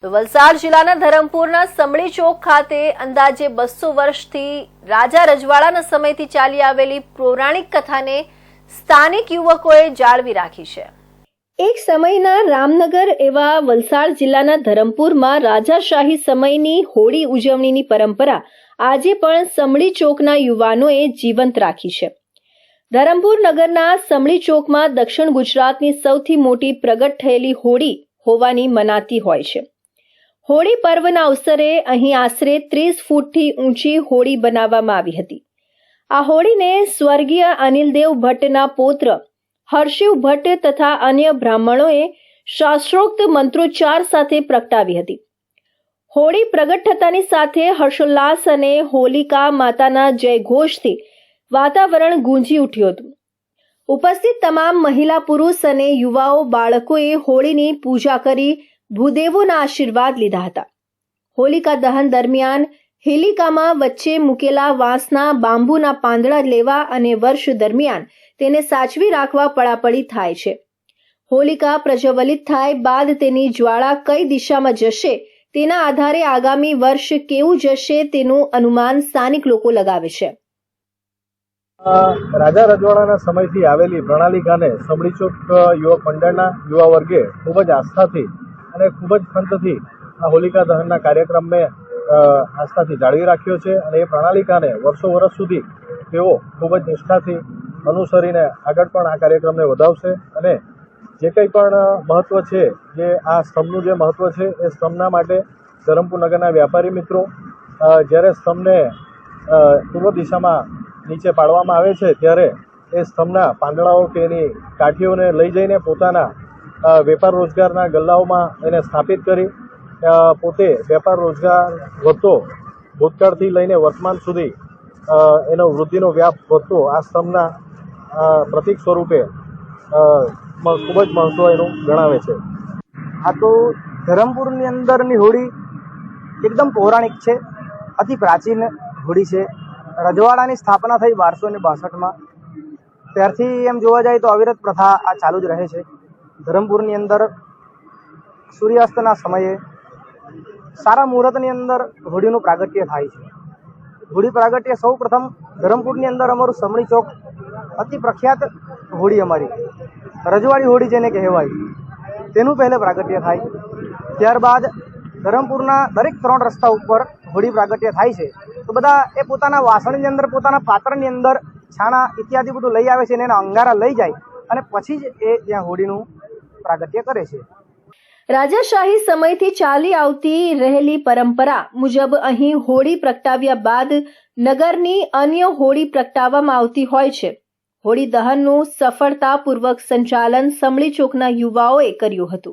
તો વલસાડ જિલ્લાના ધરમપુરના સમળી ચોક ખાતે અંદાજે 200 વર્ષથી રાજા રજવાડાના સમયથી ચાલી આવેલી પૌરાણિક કથાને સ્થાનિક યુવકોએ જાળવી રાખી છે। એક સમયના રામનગર એવા વલસાડ જિલ્લાના ધરમપુરમાં રાજાશાહી સમયની હોળી ઉજવણીની પરંપરા આજે પણ સમળી ચોકના યુવાનોએ જીવંત રાખી છે। ધરમપુર નગરના સમળી ચોકમાં દક્ષિણ ગુજરાતની સૌથી મોટી પ્રગટ થયેલી હોળી હોવાની મનાતી હોય છે। હોળી પર્વના અવસરે અહીં આશરે 30 ફૂટથી ઊંચી હોળી બનાવવામાં આવી હતી। આ હોળીને સ્વર્ગીય અનિલદેવ ભટ્ટના પૌત્ર હર્ષિવ ભટ્ટ તથા અન્ય બ્રાહ્મણોએ શાસ્ત્રોક્ત મંત્રોચ્ચાર સાથે પ્રગટાવી હતી। હોળી પ્રગટ થતાની સાથે હર્ષોલ્લાસ અને હોલિકા માતાના જયઘોષથી વાતાવરણ ગુંજી ઉઠ્યું હતું। ઉપસ્થિત તમામ મહિલા પુરુષ અને યુવાઓ બાળકોએ હોળીની પૂજા કરી ભૂદેવોના આશીર્વાદ લીધા હતા। હોલિકા દહન દરમિયાન હેલિકામાં વચ્ચે મૂકેલા વાંસના બાંબુના પાંદડા લેવા અને વર્ષ દરમિયાન તેને સાચવી રાખવા પડાપડી થાય છે। હોલિકા પ્રજ્વલિત થાય બાદ તેની જ્વાળા કઈ દિશામાં જશે તેના આધારે આગામી વર્ષ કેવું જશે તેનું અનુમાન સ્થાનિક લોકો લગાવે છે। રાજા રજવાડાના સમયથી આવેલી પ્રણાલિકાને સમળી ચોક યુવક મંડળના યુવા વર્ગે ખૂબ જ આસ્થાથી અને ખૂબ જ ખંતથી આ હોલિકા દહનના કાર્યક્રમને આસ્થાથી જાળવી રાખ્યો છે અને એ પ્રણાલિકાને વર્ષો સુધી તેઓ ખૂબ જ નિષ્ઠાથી અનુસરીને આગળ પણ આ કાર્યક્રમને વધાવશે અને જે કંઈ પણ મહત્ત્વ છે જે આ સ્તંભનું જે મહત્ત્વ છે એ સ્તંભના માટે ધરમપુર નગરના વ્યાપારી મિત્રો જ્યારે સ્તંભને પૂર્વ દિશામાં નીચે પાડવામાં આવે છે ત્યારે એ સ્તંભના પાંદડાઓ કે એની કાઠીઓને લઈ જઈને પોતાના વેપાર રોજગારના ગલ્લાઓમાં એને સ્થાપિત કરી પોતે વેપાર રોજગાર વધતો ભૂતકાળથી લઈને વર્તમાન સુધી એનો વૃદ્ધિનો વ્યાપ વધતો આ સ્તંભના પ્રતીક સ્વરૂપે ખૂબ જ મહત્વ એનું ગણાવે છે। આ તો ધરમપુરની અંદરની હોળી એકદમ પૌરાણિક છે, અતિ પ્રાચીન હોળી છે। રજવાડાની સ્થાપના થઈ 1262માં, ત્યારથી એમ જોવા જાય તો અવિરત પ્રથા આ ચાલુ જ રહે છે। ધરમપુરની અંદર સૂર્યાસ્તના સમયે સારા મુહૂર્તની અંદર હોળીનું પ્રાગટ્ય થાય છે। હોળી પ્રાગટ્ય સૌ પ્રથમ ધરમપુરની અંદર અમારું સમળી ચોક અતિ પ્રખ્યાત હોળી અમારી રજવાડી હોળી જેને કહેવાય તેનું પહેલે પ્રાગટ્ય થાય। ત્યારબાદ ધરમપુરના દરેક 3 રસ્તા ઉપર હોળી પ્રાગટ્ય થાય છે તો બધા એ પોતાના વાસણની અંદર પોતાના પાત્રની અંદર છાણા ઇત્યાદિ બધું લઈ આવે છે અને એના અંગારા લઈ જાય અને પછી જ એ ત્યાં હોળીનું પ્રાગટ્ય કરે છે। રાજાશાહી સમયથી ચાલી આવતી રહેલી પરંપરા મુજબ અહીં હોળી પ્રગટાવ્યા બાદ નગરની અન્ય હોળી પ્રગટાવવામાં આવતી હોય છે। હોળી દહનનું સફળતાપૂર્વક સંચાલન સમળી ચોકના યુવાઓએ કર્યું હતું।